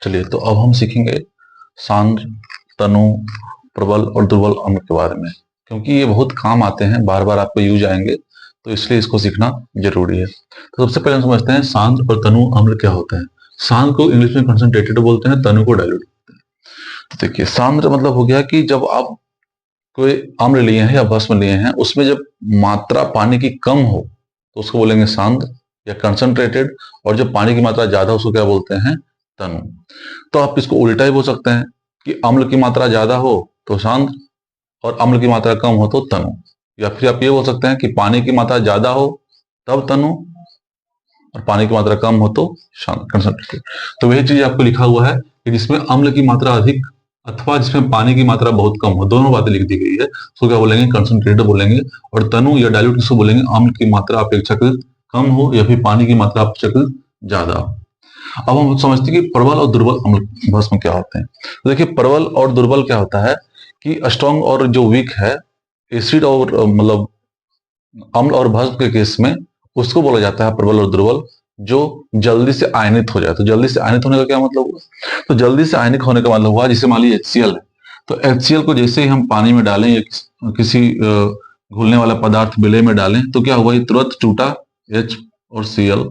चलिए, तो अब हम सीखेंगे सांद्र, तनु, प्रबल और दुर्बल अम्ल के बारे में, क्योंकि ये बहुत काम आते हैं, बार बार आपको यूज आएंगे, तो इसलिए इसको सीखना जरूरी है। तो सबसे पहले हम समझते हैं सांद्र और तनु अम्ल क्या होते हैं। सांद्र को इंग्लिश में कंसंट्रेटेड बोलते हैं, तनु को डाइल्यूट बोलते हैं। तो देखिए, सांद्र मतलब हो गया कि जब आप कोई अम्ल लिए हैं या भस्म लिए हैं, उसमें जब मात्रा पानी की कम हो तो उसको बोलेंगे सांद्र या कंसंट्रेटेड, और जब पानी की मात्रा ज्यादा उसको क्या बोलते हैं, तनु। तो आप इसको उल्टा ही बोल सकते हैं कि अम्ल की मात्रा ज्यादा हो तो सांद्र और अम्ल की मात्रा कम हो तो तनु, या फिर आप ये बोल सकते हैं कि पानी की मात्रा ज्यादा हो तब तनु और पानी की मात्रा कम हो तो कंसंट्रेटेड। तो वही चीज आपको लिखा हुआ है कि जिसमें अम्ल की मात्रा अधिक अथवा जिसमें पानी की मात्रा बहुत कम हो, दोनों बातें लिख दी गई है, उसको क्या बोलेंगे, कंसंट्रेटेड बोलेंगे। और तनु या डाइल्यूट किसको बोलेंगे, अम्ल की मात्रा अपेक्षाकृत कम हो या फिर पानी की मात्रा अपेक्षाकृत ज्यादा हो। अब हम समझते हैं कि प्रबल और दुर्बल अम्ल भस्म क्या होते हैं। तो देखिए, प्रबल और दुर्बल क्या होता है कि स्ट्रॉन्ग और जो वीक है, एसिड और मतलब अम्ल और भस्म के केस में उसको बोला जाता है प्रबल और दुर्बल, जो जल्दी से आयनित हो जाए। तो जल्दी से आयनित होने का क्या मतलब हुआ, तो जल्दी से आयनित होने का मतलब हुआ, जैसे मान लीजिए HCl है, तो HCl को जैसे ही हम पानी में डालें या किसी घुलने वाला पदार्थ विलय में डालें तो क्या हुआ, ये तुरंत टूटा H और Cl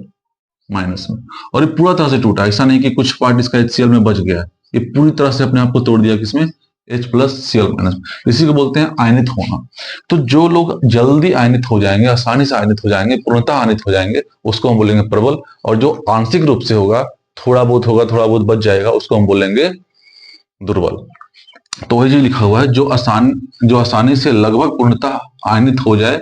माइनस में, और ये पूरा तरह से टूटा। ऐसा नहीं कि कुछ पार्ट इसका HCl में बच गया, ये पूरी तरह से अपने आप को तोड़ दिया किसमें, H+Cl-। इसी को बोलते हैं आयनित होना। तो जो लोग जल्दी आयनित हो जाएंगे, आसानी से आयनित हो जाएंगे, पूर्णतः आयनित हो जाएंगे, उसको हम बोलेंगे प्रबल। और जो आंशिक रूप से होगा, थोड़ा बहुत होगा, थोड़ा बहुत बच जाएगा, उसको हम बोलेंगे दुर्बल। तो वही जो लिखा हुआ है, जो आसानी से लगभग पूर्णतः आयनित हो जाए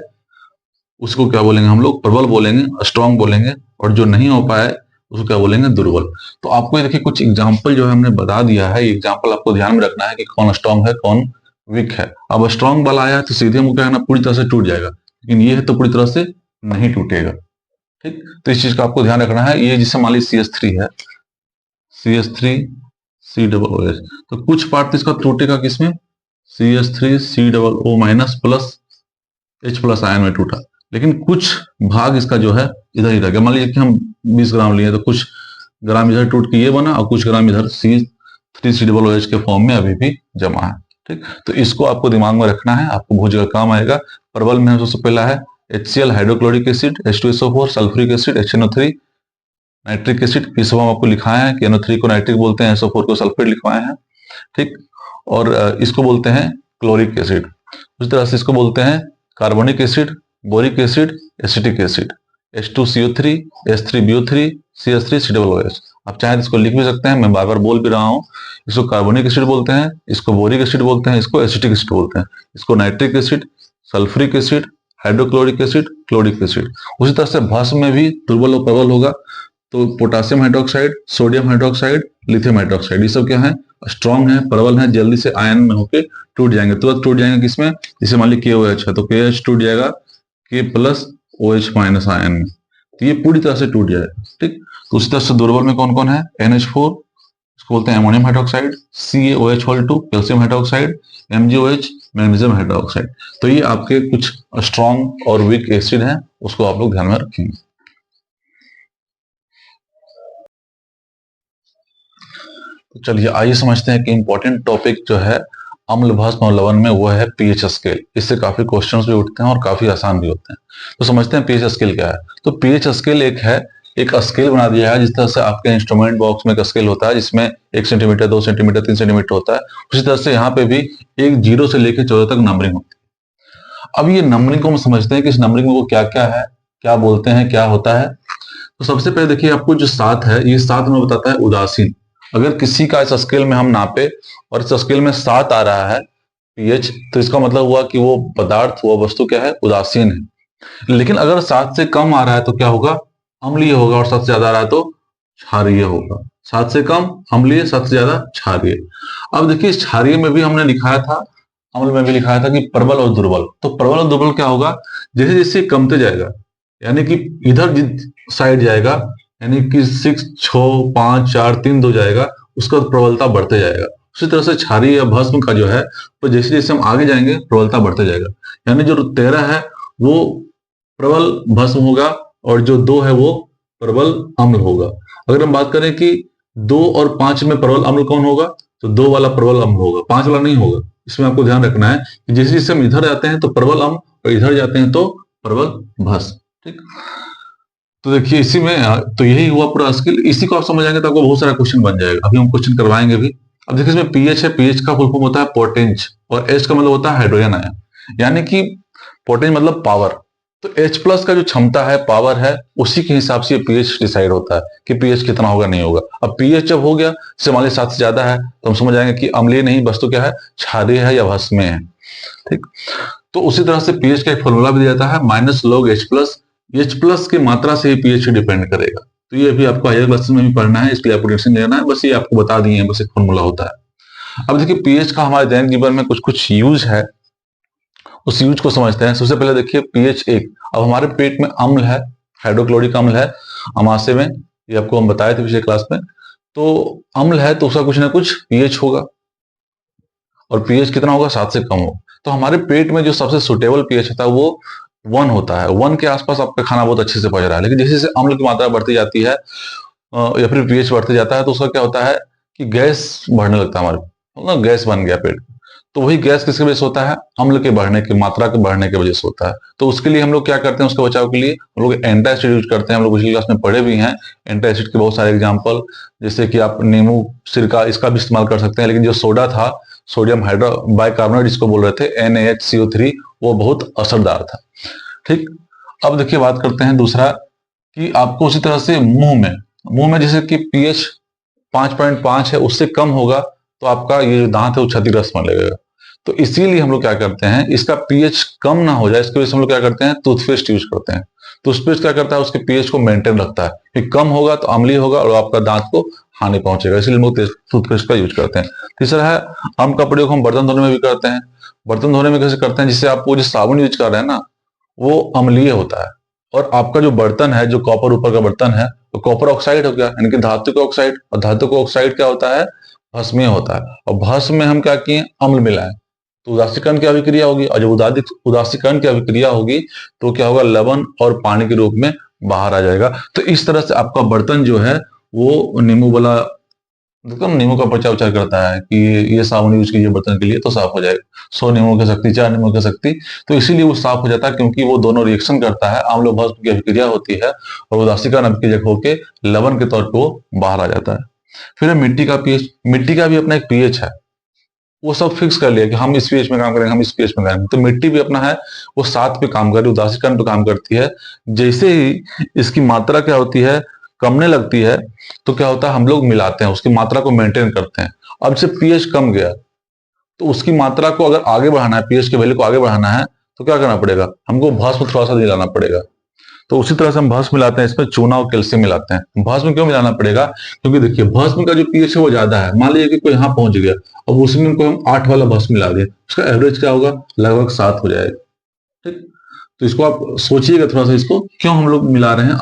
उसको क्या बोलेंगे, हम लोग प्रबल बोलेंगे, स्ट्रॉन्ग बोलेंगे। और जो नहीं हो पाए उसको क्या बोलेंगे, दुर्बल। तो आपको देखिए कुछ एग्जाम्पल जो है हमने बता दिया है, एग्जाम्पल आपको ध्यान में रखना है कि कौन स्ट्रॉन्ग है कौन वीक है। अब स्ट्रॉन्ग वाला आया तो सीधे मुंह क्या है ना, पूरी तरह से टूट जाएगा, लेकिन ये है तो पूरी तरह से नहीं टूटेगा। ठीक, तो इस चीज का आपको ध्यान रखना है। ये जिससे मान लीजिए CH3 है, CH3COOH, तो कुछ पार्ट इसका टूटेगा किसमें, CH3COO minus plus H+ ion में टूटा, लेकिन कुछ भाग इसका जो है इधर ही रह गया। मान लीजिए कि हम 20 ग्राम लिए तो कुछ ग्राम इधर टूट के ये बना और कुछ ग्राम इधर C3COOH के फॉर्म में अभी भी जमा है। ठीक, तो इसको आपको दिमाग में रखना है, आपको बहुत जगह काम आएगा। प्रबल में सबसे पहला है HCl hydrochloric acid, H2SO4 sulphuric acid, HNO3 nitric acid. ये सब हम आपको लिखाए हैं कि NO3 को नाइट्रिक बोलते हैं, SO4 को सल्फेट लिखवाए हैं। ठीक, और इसको बोलते हैं क्लोरिक एसिड। उस तरह से इसको बोलते हैं carbonic acid, boric acid, acetic acid, H2CO3, H3BO3, CH3COOH। आप चाहे तो इसको लिख भी सकते हैं, मैं बार बार बोल भी रहा हूँ। इसको कार्बोनिक एसिड बोलते हैं, इसको बोरिक एसिड बोलते हैं, इसको एसिटिक एसिड बोलते हैं, इसको nitric acid, sulphuric acid, hydrochloric acid, chloric acid. उसी तरह से भस्म में भी दुर्बल और प्रबल होगा। तो potassium hydroxide, sodium hydroxide, lithium hydroxide, ये सब क्या है, स्ट्रॉन्ग है, प्रबल है, जल्दी से आयन में होके टूट जाएंगे, तुरंत टूट जाएंगे। किसमें, जैसे मान लीजिए KOH है तो KH टूट जाएगा K+OH- आयन में, तो ये पूरी तरह से टूट जाएगा। ठीक, तो उसी तरह से दुर्बल में कौन कौन है, NH4, इसको बोलते हैं ammonium hydroxide, CaOH2 calcium hydroxide, MgOH magnesium hydroxide. तो ये आपके कुछ स्ट्रॉन्ग और वीक एसिड हैं, उसको आप लोग ध्यान में रखेंगे। तो चलिए आइए समझते हैं कि इंपॉर्टेंट टॉपिक जो है अम्ल, भस्म और लवण में, वो है पीएच स्केल। इससे काफी क्वेश्चंस भी उठते हैं और काफी आसान भी होते हैं। तो समझते हैं पीएच स्केल क्या है। तो पीएच स्केल एक स्केल बना दिया है, जिस तरह से आपके इंस्ट्रूमेंट बॉक्स में एक स्केल होता है जिसमें 1 सेंटीमीटर, 2 सेंटीमीटर, 3 सेंटीमीटर होता है, उसी तरह से यहाँ पे भी एक 0 से लेकर 14 तक नंबरिंग होती है। अब ये नंबरिंग को हम समझते हैं कि इस नंबरिंग में वो क्या क्या है, क्या बोलते हैं, क्या होता है। तो सबसे पहले देखिए, आपको जो 7 है, ये 7 में बताता है उदासीन। अगर किसी का इस स्केल में हम नापे और इस स्केल में 7 आ रहा है पीएच, तो इसका मतलब हुआ कि वो पदार्थ, वो वस्तु क्या है, उदासीन है। लेकिन अगर 7 से कम आ रहा है तो क्या होगा, अम्लीय होगा, और 7 से ज्यादा आ रहा है तो क्षारीय होगा। 7 से कम अम्लीय, 7 से ज्यादा क्षारीय। अब देखिए, क्षारीय में भी हमने लिखाया था, अम्ल में भी लिखाया था कि प्रबल और दुर्बल। तो प्रबल और दुर्बल क्या होगा, जैसे जैसे कमते जाएगा, यानी कि इधर साइड जाएगा, यानी कि 6, 6, 5, 4, 3, 2 जाएगा, उसका प्रबलता बढ़ते जाएगा। उसी तरह से क्षारीय या भस्म का जो है, तो जैसे जैसे हम आगे जाएंगे प्रबलता बढ़ते जाएगा, यानी जो 13 है वो प्रबल भस्म होगा और जो 2 है वो प्रबल अम्ल होगा। अगर हम बात करें कि 2 और 5 में प्रबल अम्ल कौन होगा? तो 2 वाला प्रबल अम्ल होगा, 5 वाला नहीं होगा। इसमें आपको ध्यान रखना है कि जैसे जैसे हम इधर जाते हैं तो प्रबल अम्ल, और इधर जाते हैं तो प्रबल भस्म। ठीक, तो देखिए इसी में तो यही हुआ पूरा स्किल। इसी को आप समझ जाएंगे तो आपको बहुत सारा क्वेश्चन बन जाएगा। अभी हम क्वेश्चन करवाएंगे भी। अब देखिए इसमें पीएच है, पीएच का फुल फॉर्म होता है पोटेंज, और एच का मतलब होता है हाइड्रोजन आयन, यानी कि पोटेंज मतलब पावर। तो H प्लस का जो क्षमता है, पावर है, उसी के हिसाब से पीएच डिसाइड होता है कि पीएच कितना होगा, नहीं होगा। अब पीएच जब हो गया, जैसे मान लीजिए 7 से ज्यादा है, तो हम समझ जाएंगे कि अम्लीय नहीं, वस्तु क्या है, क्षारीय है या भस्मीय है। ठीक, तो उसी तरह से पीएच का एक फॉर्मूला भी दिया जाता है, minus log H plus. H plus की मात्रा से ही पीएच डिपेंड करेगा। तो ये भी आपको हायर क्लासेस में भी पढ़ना है, इसके लिए आपको टेंशन लेना है, बस ये आपको बता दिए हैं, बस एक फॉर्मूला होता है। अब देखिए पीएच का हमारे दैनिक जीवन में कुछ कुछ यूज है, उस यूज को समझते हैं। सबसे पहले देखिए पीएच 1। अब हमारे पेट में अम्ल है, हाइड्रोक्लोरिक अम्ल है अमाशय में, ये आपको हम बताए थे पिछले क्लास में। तो अम्ल है तो उसका कुछ ना कुछ पीएच होगा, और पीएच कितना होगा, 7 से कम होगा। तो हमारे पेट में जो सबसे सुटेबल पीएच होता है वो 1 होता है। 1 के आसपास आपका खाना बहुत अच्छे से पच रहा है। लेकिन जैसे जैसे अम्ल की मात्रा बढ़ती जाती है या फिर पीएच बढ़ते जाता है, तो उसका क्या होता है कि गैस बढ़ने लगता है हमारे, गैस बन गया पेट। तो वही गैस किसकी वजह से होता है, अम्ल के बढ़ने की मात्रा के बढ़ने की वजह से होता है। तो उसके लिए हम लोग क्या करते हैं, उसके बचाव के लिए हम लोग एंटा एसिड यूज करते हैं। हम लोग पिछली क्लास में पढ़े भी हैं एंटा एसिड के बहुत सारे एग्जाम्पल, जैसे कि आप नींबू, सिरका, इसका भी इस्तेमाल कर सकते हैं। लेकिन जो सोडा था, सोडियम हाइड्रो बाइकार्बोनेट जिसको बोल रहे थे, NaHCO3, वो बहुत असरदार था। ठीक, अब देखिए बात करते हैं दूसरा, कि आपको उसी तरह से मुंह में जैसे कि पीएच 5.5 है, उससे कम होगा तो आपका ये जो दांत है वो क्षतिग्रस्त होने लगेगा। तो इसीलिए हम लोग क्या करते हैं, इसका पीएच कम ना हो जाए, इसके वजह से हम लोग क्या करते हैं, टूथपेस्ट यूज करते हैं। टूथपेस्ट क्या करता है, उसके पीएच को मेंटेन रखता है, कि कम होगा तो अम्लीय होगा और आपका दांत को हानि पहुंचेगा, इसलिए हम लोग टूथपेस्ट का यूज करते हैं। तीसरा है, आम का प्रयोग हम बर्तन धोने में भी करते हैं। बर्तन धोने में कैसे करते हैं, जिससे आप वो जो साबुन यूज कर रहे हैं ना, वो अम्लीय होता है, और आपका जो बर्तन है, जो कॉपर ऊपर का बर्तन है, तो कॉपर ऑक्साइड हो गया, यानी कि धातु का ऑक्साइड। और धातु का ऑक्साइड क्या होता है, भस्मीय होता है। और भस्म में हम क्या किए, अम्ल मिलाएं, तो उदासीकरण की अभिक्रिया होगी, और जब उदासीकरण की अभिक्रिया होगी तो क्या होगा, लवण और पानी के रूप में बाहर आ जाएगा। तो इस तरह से आपका बर्तन जो है वो नींबू वाला, देखो नींबू का प्रचार उच्चार करता है कि ये साबुन यूज कीजिए बर्तन के लिए तो साफ हो जाएगा, 100 नींबू की शक्ति, 4 नींबू की शक्ति। तो इसीलिए वो साफ हो जाता है, क्योंकि वो दोनों रिएक्शन करता है, आम्ल भस्म की अभिक्रिया होती है, और उदासीकरण अभिक्रिया होकर लवण के तौर पर वो बाहर आ जाता है। फिर है मिट्टी का पीएच। मिट्टी का भी अपना एक पीएच है, वो सब फिक्स कर लिया कि हम इस पीएच में काम करेंगे, हम इस पीएच में करेंगे। तो मिट्टी भी अपना है, वो 7 पे काम कर रही है, उदासीकरण पे काम करती है। जैसे ही इसकी मात्रा क्या होती है, कमने लगती है, तो क्या होता है, हम लोग मिलाते हैं, उसकी मात्रा को मेंटेन करते हैं। अब से पीएच कम गया, तो उसकी मात्रा को अगर आगे बढ़ाना है, पीएच के वैल्यू को आगे बढ़ाना है, तो क्या करना पड़ेगा, हमको भस्म थोड़ा सा मिलाना पड़ेगा। तो उसी तरह से हम भस्म मिलाते हैं, इसमें चूना और कैल्शियम मिलाते हैं। भस्म क्यों मिलाना पड़ेगा, क्योंकि देखिए भस्म का जो पीएच है वो ज्यादा है। मान लीजिए कि कोई यहाँ पहुंच गया, अब उसमें कोई हम 8 वाला भस्म मिला दिए, उसका एवरेज क्या होगा, लगभग 7 हो जाएगा। ठीक, तो इसको आप सोचिएगा थोड़ा सा, इसको क्यों हम लोग मिला रहे हैं,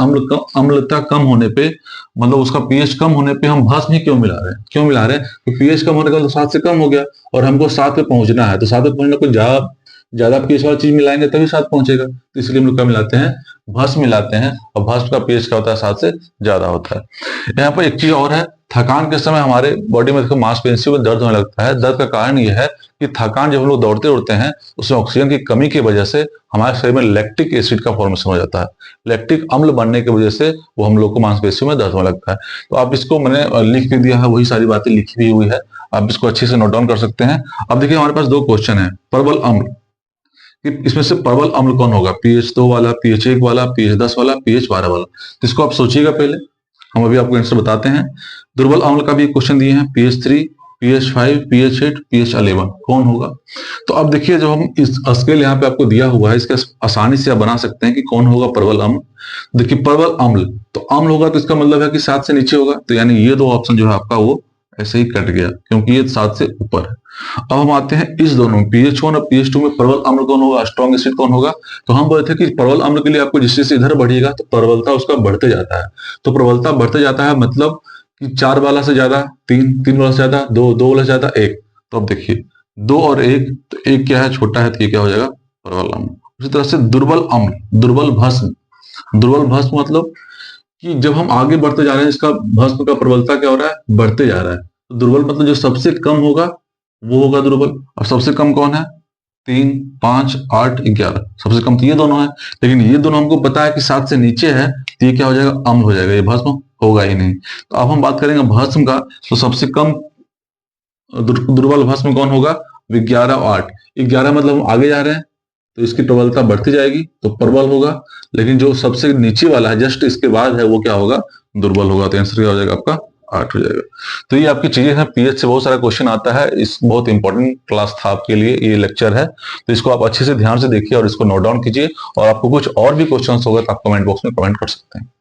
अम्लता कम होने पे, मतलब उसका पीएच कम होने पे हम भस्म ही क्यों मिला रहे हैं, क्यों मिला रहे हैं, तो पीएच कम होने का तो 7 से कम हो गया, और हमको 7 पे पहुंचना है, तो 7 पे पहुंचना को ज्यादा पीएच वाला चीज मिलाएंगे तभी 7 पहुंचेगा। तो इसलिए हम लोग क्या मिलाते हैं, भस्म मिलाते हैं, और भस्म का पीएच क्या होता है, 7 से ज्यादा होता है। यहाँ पर एक चीज और है, थकान के समय हमारे बॉडी में देखो मांसपेशियों में दर्द होने लगता है। दर्द का कारण यह है कि थकान, जब हम लोग दौड़ते उड़ते हैं, उसमें ऑक्सीजन की कमी की वजह से हमारे शरीर में लैक्टिक एसिड का फॉर्मेशन हो जाता है। लैक्टिक अम्ल बनने की वजह से वो हम लोग को मांसपेशियों में दर्द होने लगता है। तो आप इसको, मैंने लिख के दिया है, वही सारी बातें लिखी भी हुई है, आप इसको अच्छे से नोट डाउन कर सकते हैं। अब देखिए हमारे पास 2 क्वेश्चन है, प्रबल अम्ल, इसमें से प्रबल अम्ल कौन होगा, पीएच 2 वाला, पीएच 1 वाला, पीएच 10 वाला, पीएच 12 वाला। तो इसको आप सोचिएगा पहले, हम अभी आपको आंसर बताते हैं। दुर्बल अम्ल का भी क्वेश्चन दिए हैं, पीएच 3, पीएच 5, पीएच 8, पीएच 11 कौन होगा। तो अब देखिए, जब हम इस स्केल यहाँ पे आपको दिया हुआ है, इसके आसानी से आप बना सकते हैं कि कौन होगा प्रबल अम्ल। देखिए प्रबल अम्ल, तो अम्ल होगा तो इसका मतलब है कि 7 से नीचे होगा, तो यानी ये 2 ऑप्शन जो है आपका वो ऐसे ही कट गया, क्योंकि ये 7 से ऊपर है। अब हम आते हैं इस दोनों pH 1 और pH 2 में प्रबल अम्ल कौन होगा, स्ट्रॉन्ग एसिड कौन होगा। तो हम बोले थे कि प्रबल अम्ल के लिए आपको जिस से इधर बढ़ेगा तो प्रबलता उसका बढ़ते जाता है। तो प्रबलता बढ़ते जाता है मतलब कि 4 वाला से ज्यादा 3, 3 वाला से ज्यादा 2, 2 वाला से ज्यादा 1। तो अब देखिए 2 और 1, तो 1 क्या है, छोटा है, तो ये क्या हो जाएगा, प्रबल अम्ल। उसी तरह से दुर्बल अम्ल, दुर्बल भस्म। दुर्बल भस्म मतलब कि जब हम आगे बढ़ते जा रहे हैं, इसका भस्म का प्रबलता क्या हो रहा है, बढ़ते जा रहा है। तो दुर्बल मतलब जो सबसे कम होगा वो होगा दुर्बल। और सबसे कम कौन है, 3, 5, 8, 11, सबसे कम तो ये दोनों है। लेकिन ये दोनों हमको पता है कि 7 से नीचे है, तो ये क्या हो जाएगा, अम्ल हो जाएगा, ये भस्म होगा ही नहीं। तो अब हम बात करेंगे भस्म का, तो सबसे कम दुर्बल भस्म कौन होगा, 11 और 8। 11 मतलब हम आगे जा रहे हैं, तो इसकी प्रबलता बढ़ती जाएगी, तो प्रबल होगा। लेकिन जो सबसे नीचे वाला है, जस्ट इसके बाद है, वो क्या होगा, दुर्बल होगा। तो आंसर क्या हो जाएगा आपका, 8 हो जाएगा। तो ये आपकी चीजें हैं, पीएच से बहुत सारा क्वेश्चन आता है, इस बहुत इंपॉर्टेंट क्लास था आपके लिए, ये लेक्चर है। तो इसको आप अच्छे से ध्यान से देखिए और इसको नोट डाउन कीजिए। और आपको कुछ और भी क्वेश्चन होगा तो आप कमेंट बॉक्स में कमेंट कर सकते हैं।